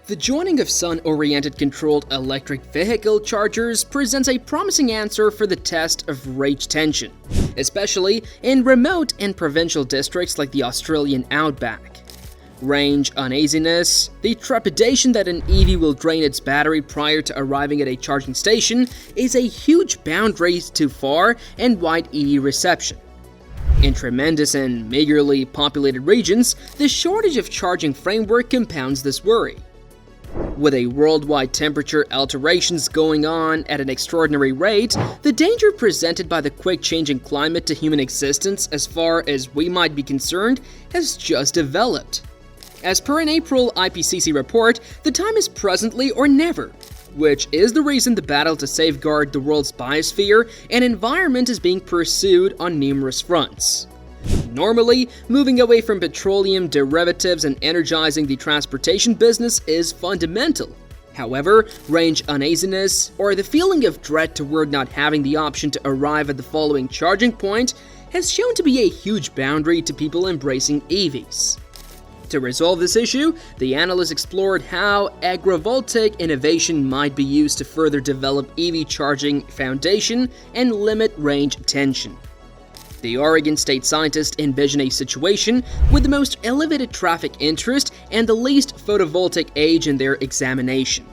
The joining of sun-oriented controlled electric vehicle chargers presents a promising answer for the test of range tension, especially in remote and provincial districts like the Australian Outback. Range uneasiness, the trepidation that an EV will drain its battery prior to arriving at a charging station, is a huge boundary to far and wide EV reception. In tremendous and meagerly populated regions, the shortage of charging framework compounds this worry. With a worldwide temperature alterations going on at an extraordinary rate, the danger presented by the quick-changing climate to human existence as far as we might be concerned has just developed. As per an April IPCC report, the time is presently or never, which is the reason the battle to safeguard the world's biosphere and environment is being pursued on numerous fronts. Normally, moving away from petroleum derivatives and energizing the transportation business is fundamental. However, range uneasiness, or the feeling of dread toward not having the option to arrive at the following charging point, has shown to be a huge boundary to people embracing EVs. To resolve this issue, the analysts explored how agrivoltaic innovation might be used to further develop EV charging foundation and limit range tension. The Oregon State scientists envision a situation with the most elevated traffic interest and the least photovoltaic age in their examination.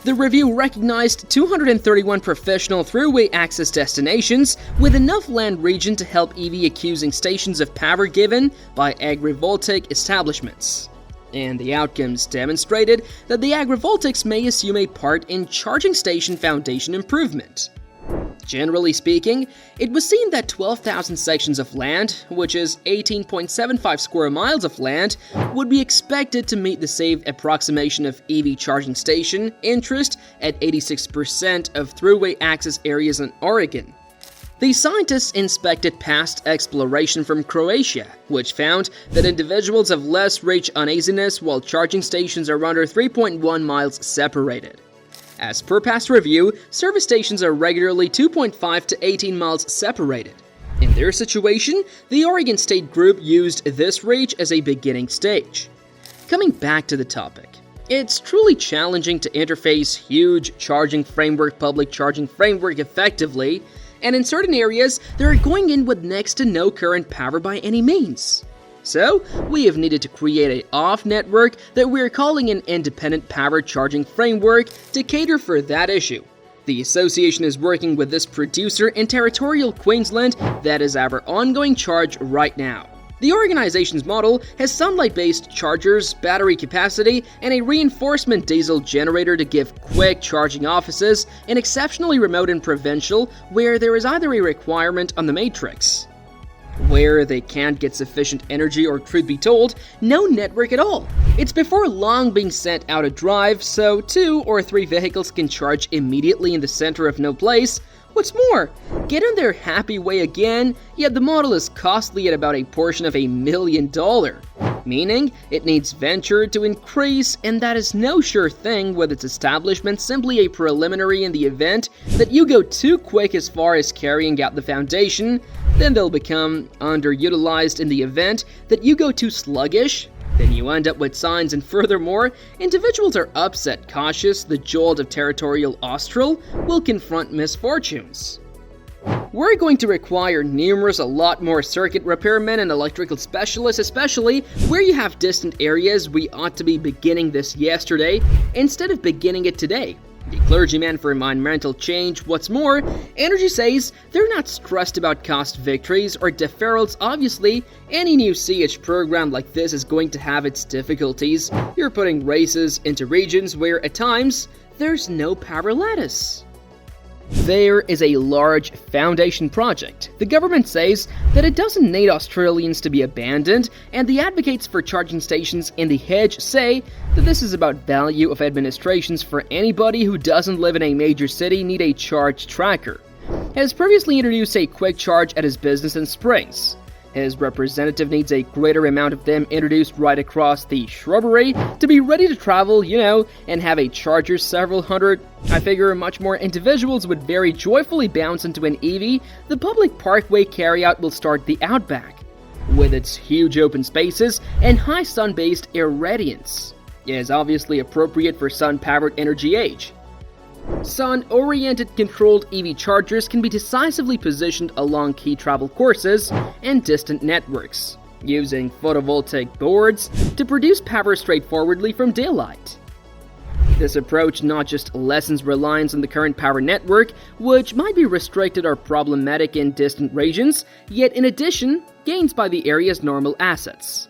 The review recognized 231 professional throughway access destinations with enough land region to help EV accusing stations of power given by agrivoltaic establishments. And the outcomes demonstrated that the agrivoltaics may assume a part in charging station foundation improvement. Generally speaking, it was seen that 12,000 sections of land, which is 18.75 square miles of land, would be expected to meet the saved approximation of EV charging station interest at 86% of throughway access areas in Oregon. The scientists inspected past exploration from Croatia, which found that individuals have less range uneasiness while charging stations are under 3.1 miles separated. As per past review, service stations are regularly 2.5 to 18 miles separated. In their situation, the Oregon State group used this reach as a beginning stage. Coming back to the topic, it's truly challenging to interface huge public charging framework effectively, and in certain areas, they're going in with next to no current power by any means. So, we have needed to create an off network that we're calling an independent power charging framework to cater for that issue. The association is working with this producer in territorial Queensland that is our ongoing charge right now. The organization's model has sunlight-based chargers, battery capacity, and a reinforcement diesel generator to give quick charging offices in exceptionally remote and provincial where there is either a requirement on the matrix, where they can't get sufficient energy, or truth be told, no network at all. It's before long being sent out a drive, so 2 or 3 vehicles can charge immediately in the center of no place. What's more, get on their happy way again, yet the model is costly at about a portion of $1 million, meaning it needs venture to increase, and that is no sure thing with its establishment simply a preliminary in the event that you go too quick as far as carrying out the foundation. Then they'll become underutilized in the event that you go too sluggish. Then you end up with signs, and furthermore, individuals are upset, cautious, the jolt of territorial Austral will confront misfortunes. We're going to require a lot more circuit repairmen and electrical specialists, especially where you have distant areas. We ought to be beginning this yesterday instead of beginning it today. The clergyman for environmental change. What's more, Energy says they're not stressed about cost victories or deferrals. Obviously, any new CH program like this is going to have its difficulties. You're putting races into regions where, at times, there's no power lattice. There is a large foundation project. The government says that it doesn't need Australians to be abandoned, and the advocates for charging stations in the hedge say that this is about value of administrations for anybody who doesn't live in a major city need a charge tracker. He has previously introduced a quick charge at his business in Springs. His representative needs a greater amount of them introduced right across the shrubbery to be ready to travel, and have a charger several hundred. I figure much more individuals would very joyfully bounce into an EV. The public parkway carryout will start the Outback, with its huge open spaces and high sun-based air radiance. is obviously appropriate for sun-powered energy age. Sun-oriented controlled EV chargers can be decisively positioned along key travel courses and distant networks, using photovoltaic boards to produce power straightforwardly from daylight. This approach not just lessens reliance on the current power network, which might be restricted or problematic in distant regions, yet in addition, gains by the area's normal assets.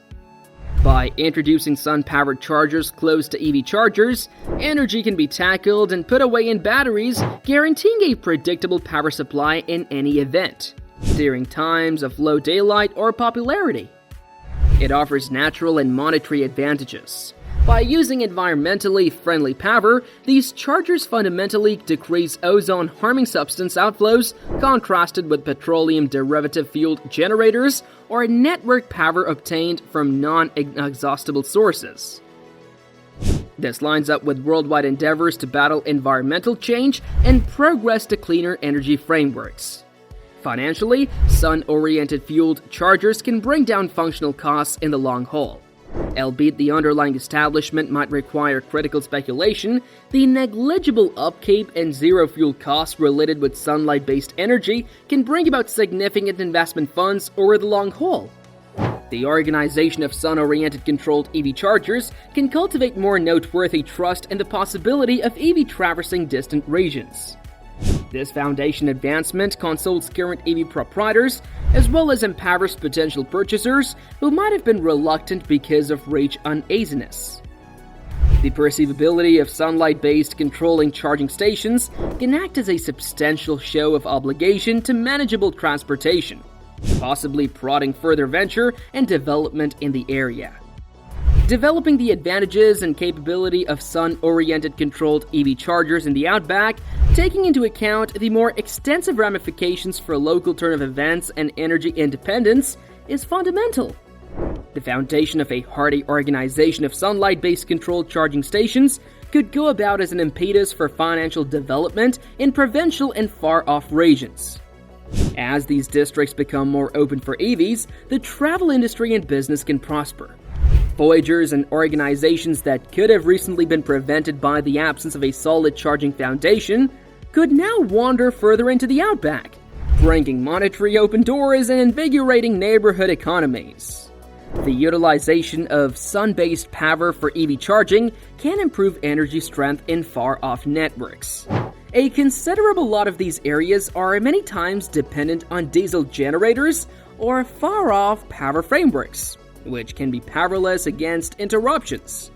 By introducing sun-powered chargers close to EV chargers, energy can be tackled and put away in batteries, guaranteeing a predictable power supply in any event, during times of low daylight or popularity. It offers natural and monetary advantages. By using environmentally friendly power, these chargers fundamentally decrease ozone-harming substance outflows, contrasted with petroleum derivative-fueled generators or network power obtained from non-exhaustible sources. This lines up with worldwide endeavors to battle environmental change and progress to cleaner energy frameworks. Financially, sun-oriented fueled chargers can bring down functional costs in the long haul. Albeit the underlying establishment might require critical speculation, the negligible upkeep and zero fuel costs related with sunlight-based energy can bring about significant investment funds over the long haul. The organization of sun-oriented controlled EV chargers can cultivate more noteworthy trust in the possibility of EV traversing distant regions. This foundation advancement consoles current EV proprietors, as well as empowers potential purchasers who might have been reluctant because of reach uneasiness. The perceivability of sunlight-based controlling charging stations can act as a substantial show of obligation to manageable transportation, possibly prodding further venture and development in the area. Developing the advantages and capability of sun-oriented controlled EV chargers in the Outback, taking into account the more extensive ramifications for local turn of events and energy independence, is fundamental. The foundation of a hardy organization of sunlight-based controlled charging stations could go about as an impetus for financial development in provincial and far-off regions. As these districts become more open for EVs, the travel industry and business can prosper. Voyagers and organizations that could have recently been prevented by the absence of a solid charging foundation could now wander further into the Outback, bringing monetary open doors and invigorating neighborhood economies. The utilization of sun-based power for EV charging can improve energy strength in far-off networks. A considerable lot of these areas are many times dependent on diesel generators or far-off power frameworks, which can be powerless against interruptions.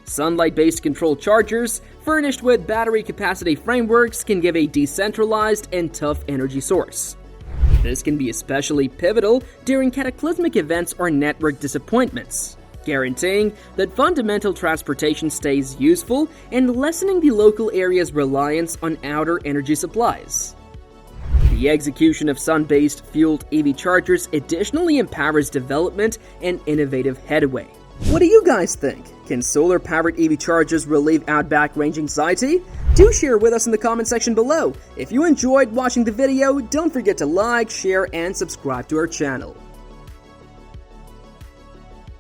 Sunlight-based controlled chargers, furnished with battery capacity frameworks, can give a decentralized and tough energy source. This can be especially pivotal during cataclysmic events or network disappointments, guaranteeing that fundamental transportation stays useful and lessening the local area's reliance on outer energy supplies. The execution of sun-based fueled EV chargers additionally empowers development and innovative headway. What do you guys think? Can solar-powered EV chargers relieve Outback range anxiety? Do share with us in the comment section below. If you enjoyed watching the video, don't forget to like, share, and subscribe to our channel.